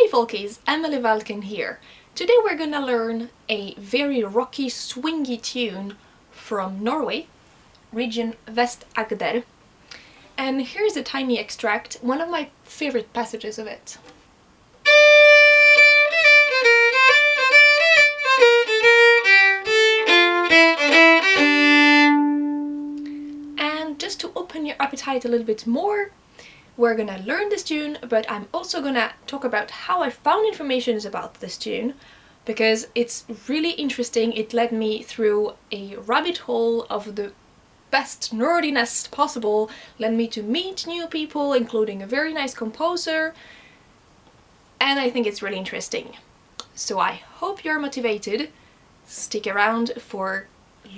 Hey folkies, Emelie Waldken here. Today we're gonna learn a very rocky, swingy tune from Norway, region Vest-Agder. And here's a tiny extract, one of my favorite passages of it. And just to open your appetite a little bit more, we're gonna learn this tune, but I'm also gonna talk about how I found information about this tune, because it's really interesting. It led me through a rabbit hole of the best nerdiness possible, led me to meet new people, including a very nice composer, and I think it's really interesting. So I hope you're motivated. Stick around for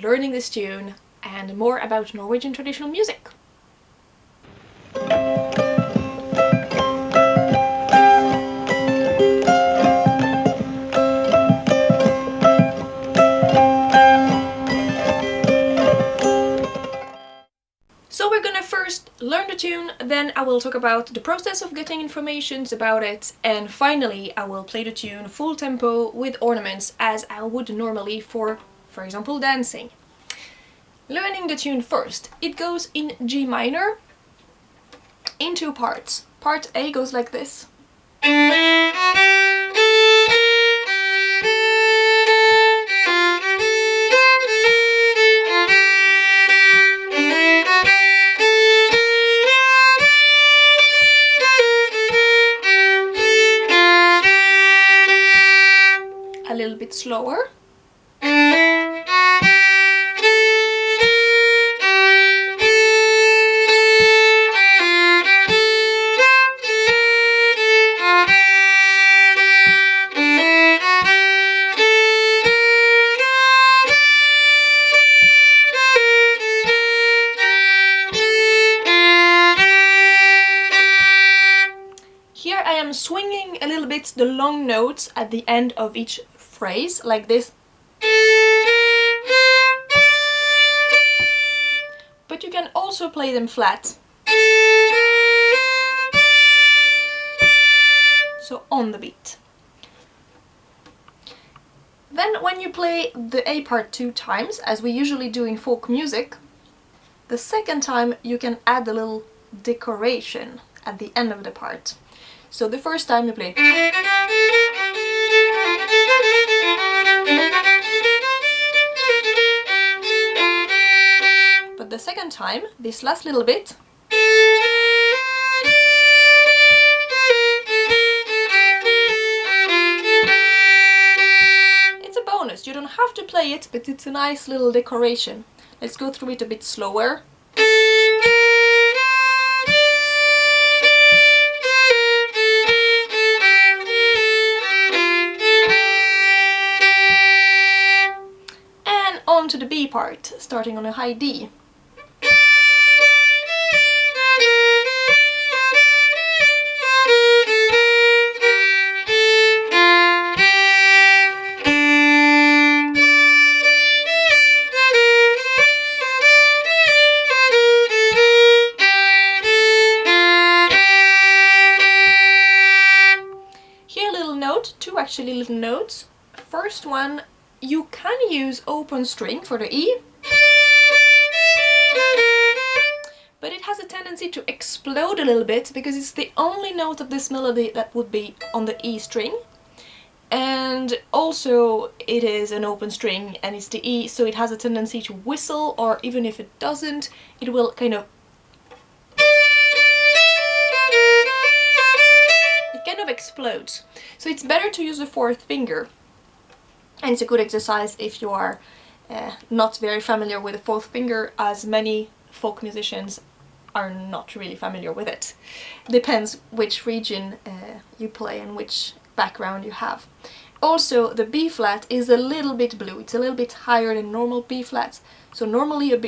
learning this tune and more about Norwegian traditional music. So we're gonna first learn the tune, then I will talk about the process of getting information about it, and finally I will play the tune full tempo with ornaments as I would normally for example, dancing. Learning the tune first. It goes in G minor in two parts. Part A goes like this. A little bit slower. Here I am swinging a little bit the long notes at the end of each phrase, like this. But you can also play them flat. So on the beat. Then when you play the A part 2 times, as we usually do in folk music, the second time you can add a little decoration at the end of the part. So the first time you play, but the second time, this last little bit, it's a bonus. You don't have to play it, but it's a nice little decoration. Let's go through it a bit slower. On to the B part, starting on a high D. Here a little note, two actually little notes. First one, you can use open string for the E, but it has a tendency to explode a little bit because it's the only note of this melody that would be on the E string, and also it is an open string and it's the E, so it has a tendency to whistle, or even if it doesn't, it will kind of explodes. So it's better to use the fourth finger. And it's a good exercise if you are not very familiar with the fourth finger, as many folk musicians are not really familiar with it. Depends which region you play and which background you have. Also, the B flat is a little bit blue. It's a little bit higher than normal B flats. So normally a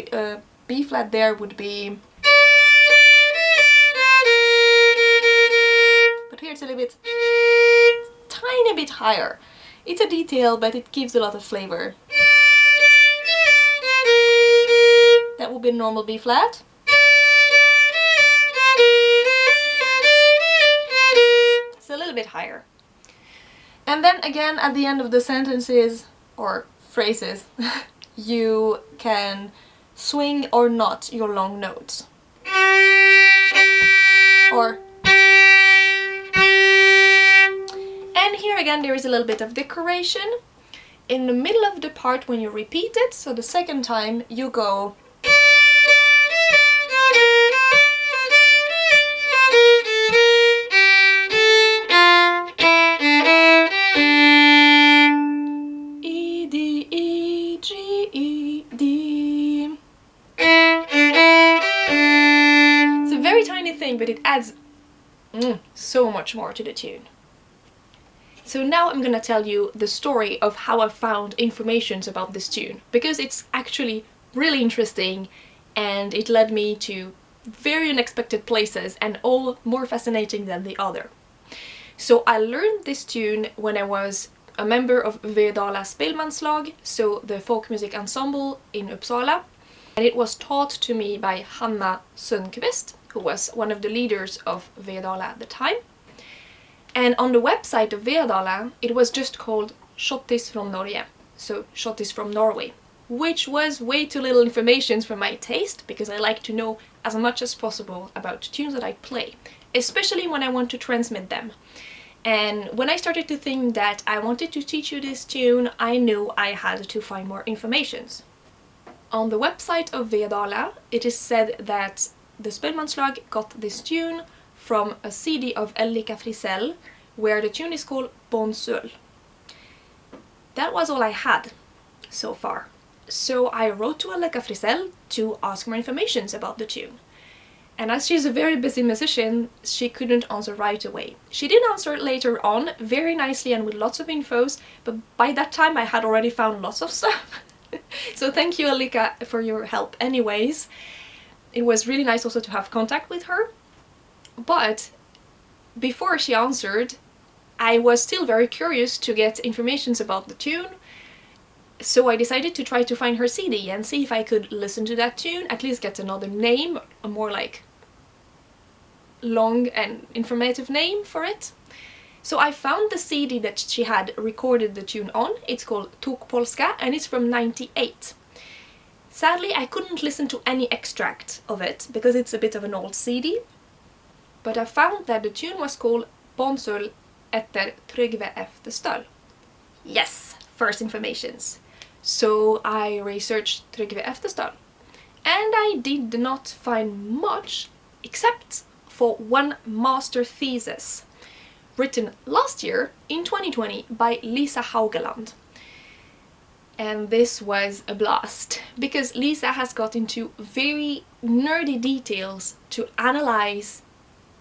B flat there would be... But here it's a little bit... tiny bit higher. It's a detail, but it gives a lot of flavor. That would be a normal B flat. It's a little bit higher. And then again at the end of the sentences or phrases you can swing or not your long notes. Or... And here again there is a little bit of decoration. In the middle of the part when you repeat it, so the second time you go... E, D, E, G, E, D. It's a very tiny thing, but it adds so much more to the tune. So now I'm gonna tell you the story of how I found information about this tune, because it's actually really interesting and it led me to very unexpected places and all more fascinating than the other. So I learned this tune when I was a member of Vest-Agder Spelmanslag, so the folk music ensemble in Uppsala, and it was taught to me by Hanna Sundqvist, who was one of the leaders of Vest-Agder at the time. And on the website of Vest-Agder, it was just called Schottis from Norway, so Schottis from Norway, which was way too little information for my taste, because I like to know as much as possible about tunes that I play, especially when I want to transmit them. And when I started to think that I wanted to teach you this tune, I knew I had to find more information. On the website of Vest-Agder, it is said that the Spelmanslag got this tune from a CD of Ellika Frisell, where the tune is called Bånsull. That was all I had so far. So I wrote to Ellika Frisell to ask more information about the tune. And as she's a very busy musician, she couldn't answer right away. She did answer later on, very nicely and with lots of infos, but by that time I had already found lots of stuff. So thank you, Ellika, for your help anyways. It was really nice also to have contact with her. But before she answered, I was still very curious to get information about the tune, so I decided to try to find her CD and see if I could listen to that tune, at least get another name, a more like long and informative name for it. So I found the CD that she had recorded the tune on. It's called Tok Polska and it's from '98. Sadly, I couldn't listen to any extract of it because it's a bit of an old CD. But I found that the tune was called Bånsull etter Trygve Eftestøl. Yes, first informations. So I researched Trygve Eftestøl, and I did not find much except for one master thesis written last year in 2020 by Lisa Haugeland. And this was a blast, because Lisa has got into very nerdy details to analyze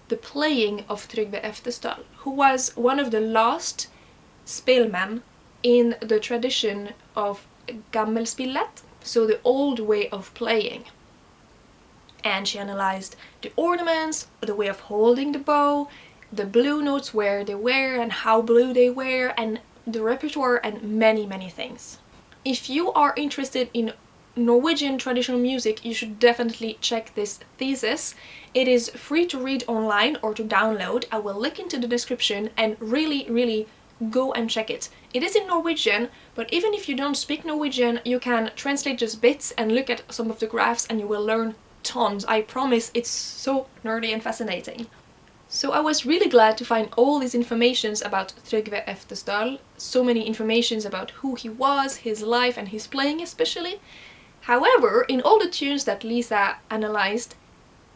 the playing of Trygve Eftestøl, who was one of the last spelmen in the tradition of Gamal, so the old way of playing. And she analyzed the ornaments, the way of holding the bow, the blue notes, where they were and how blue they were, and the repertoire, and many things. If you are interested in Norwegian traditional music, you should definitely check this thesis. It is free to read online or to download. I will link into the description, and really go and check it. It is in Norwegian, but even if you don't speak Norwegian, you can translate just bits and look at some of the graphs and you will learn tons. I promise, it's so nerdy and fascinating. So I was really glad to find all these informations about Trygve Eftestøl, so many informations about who he was, his life and his playing especially. However, in all the tunes that Lisa analyzed,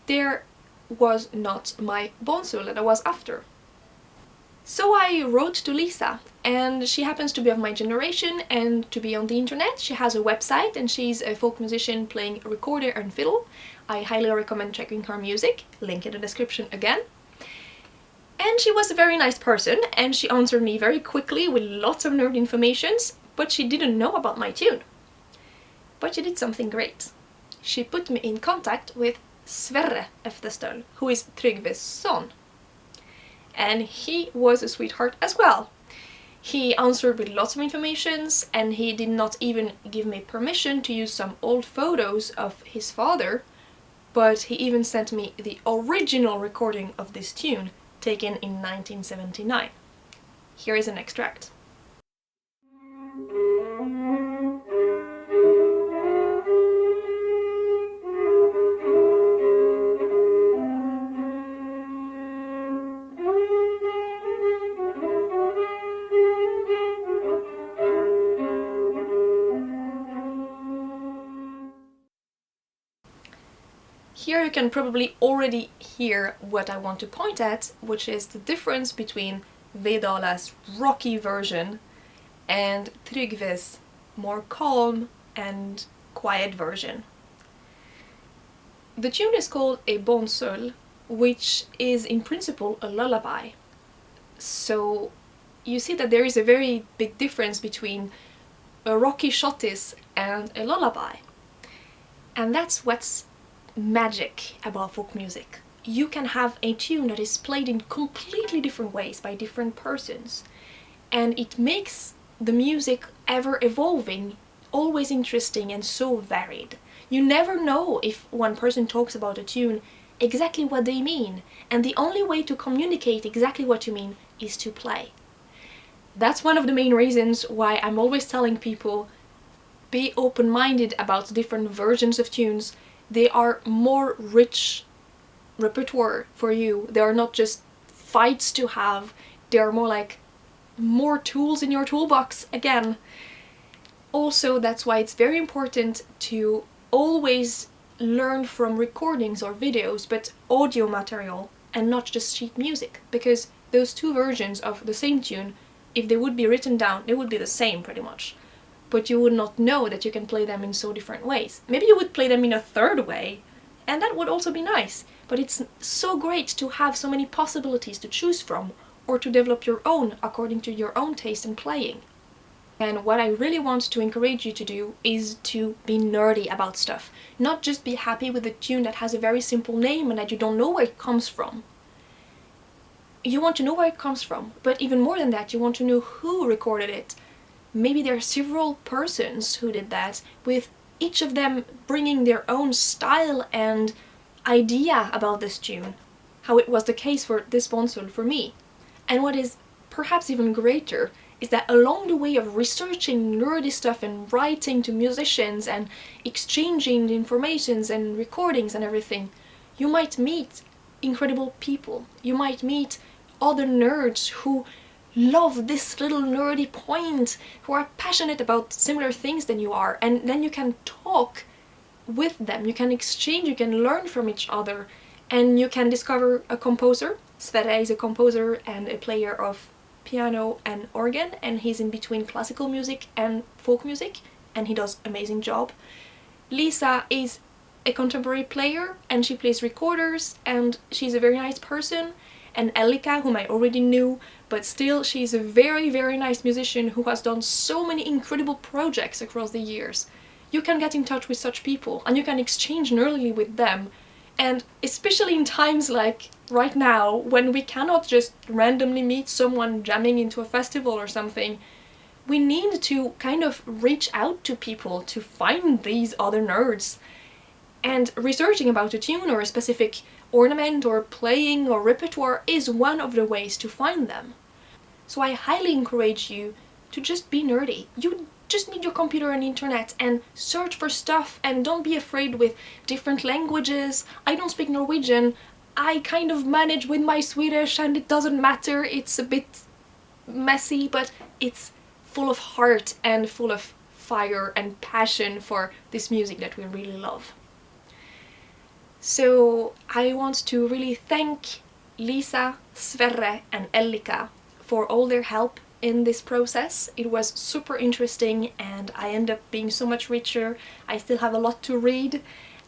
there was not my Bånsull that I was after. So I wrote to Lisa, and she happens to be of my generation and to be on the internet. She has a website and she's a folk musician playing recorder and fiddle. I highly recommend checking her music, link in the description again. And she was a very nice person, and she answered me very quickly with lots of nerd informations, but she didn't know about my tune. But she did something great. She put me in contact with Sverre Eftestøl, who is Trygve's son. And he was a sweetheart as well. He answered with lots of informations, and he did not even give me permission to use some old photos of his father, but he even sent me the original recording of this tune, taken in 1979. Here is an extract. Here you can probably already hear what I want to point at, which is the difference between Vedala's rocky version and Trygve's more calm and quiet version. The tune is called a Bånsull, which is in principle a lullaby. So you see that there is a very big difference between a rocky schottis and a lullaby. And that's what's magic about folk music. You can have a tune that is played in completely different ways by different persons, and it makes the music ever evolving, always interesting and so varied. You never know if one person talks about a tune exactly what they mean, and the only way to communicate exactly what you mean is to play. That's one of the main reasons why I'm always telling people, be open-minded about different versions of tunes. They are more rich repertoire for you. They are not just fights to have, they are more like more tools in your toolbox again. Also, that's why it's very important to always learn from recordings or videos, but audio material and not just sheet music, because those two versions of the same tune, if they would be written down, they would be the same pretty much. But you would not know that you can play them in so different ways. Maybe you would play them in a third way, and that would also be nice. But it's so great to have so many possibilities to choose from, or to develop your own according to your own taste in playing. And what I really want to encourage you to do is to be nerdy about stuff. Not just be happy with a tune that has a very simple name and that you don't know where it comes from. You want to know where it comes from, but even more than that, you want to know who recorded it. Maybe there are several persons who did that, with each of them bringing their own style and idea about this tune, how it was the case for this Bånsull for me. And what is perhaps even greater is that along the way of researching nerdy stuff and writing to musicians and exchanging informations and recordings and everything, you might meet incredible people. You might meet other nerds who love this little nerdy point, who are passionate about similar things than you are, and then you can talk with them, you can exchange, you can learn from each other, and you can discover a composer. Sverre is a composer and a player of piano and organ, and he's in between classical music and folk music, and he does an amazing job. Lisa is a contemporary player and she plays recorders, and she's a very nice person. And Ellika, whom I already knew, but still she's a very, very nice musician who has done so many incredible projects across the years. You can get in touch with such people and you can exchange nerdily with them. And especially in times like right now, when we cannot just randomly meet someone jamming into a festival or something, we need to kind of reach out to people to find these other nerds. And researching about a tune or a specific ornament or playing or repertoire is one of the ways to find them. So I highly encourage you to just be nerdy. You just need your computer and internet and search for stuff, and don't be afraid with different languages. I don't speak Norwegian. I kind of manage with my Swedish and it doesn't matter. It's a bit messy, but it's full of heart and full of fire and passion for this music that we really love. So I want to really thank Lisa, Sverre and Ellika for all their help in this process. It was super interesting and I end up being so much richer. I still have a lot to read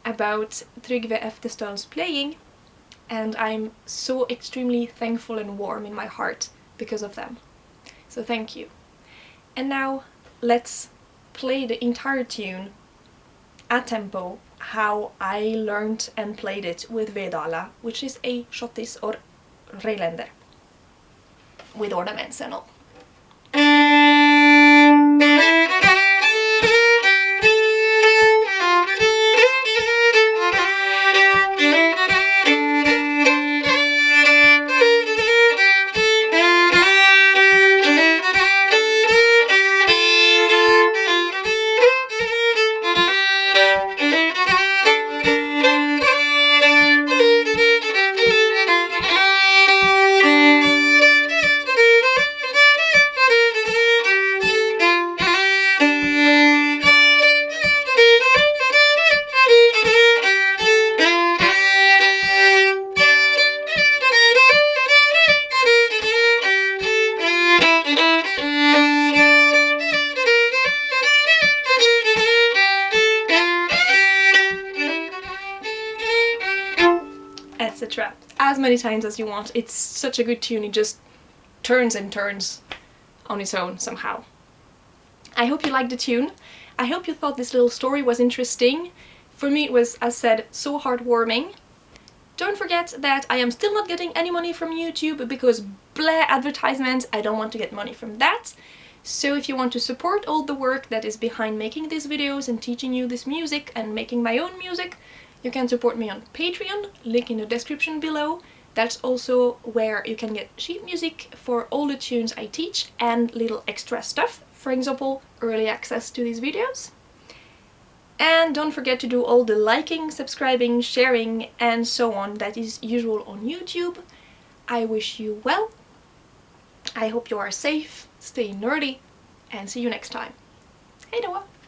about Trygve Eftestøl's playing, and I'm so extremely thankful and warm in my heart because of them. So thank you. And now let's play the entire tune at tempo, how I learned and played it with Vedala, which is a schottis or reinlender, with ornaments and all. as many times as you want. It's such a good tune, it just turns and turns on its own somehow. I hope you liked the tune. I hope you thought this little story was interesting. For me it was, as said, so heartwarming. Don't forget that I am still not getting any money from YouTube because blah advertisements, I don't want to get money from that. So if you want to support all the work that is behind making these videos and teaching you this music and making my own music, you can support me on Patreon, link in the description below. That's also where you can get sheet music for all the tunes I teach and little extra stuff, for example, early access to these videos. And don't forget to do all the liking, subscribing, sharing and so on that is usual on YouTube. I wish you well. I hope you are safe, stay nerdy, and see you next time. Hej då!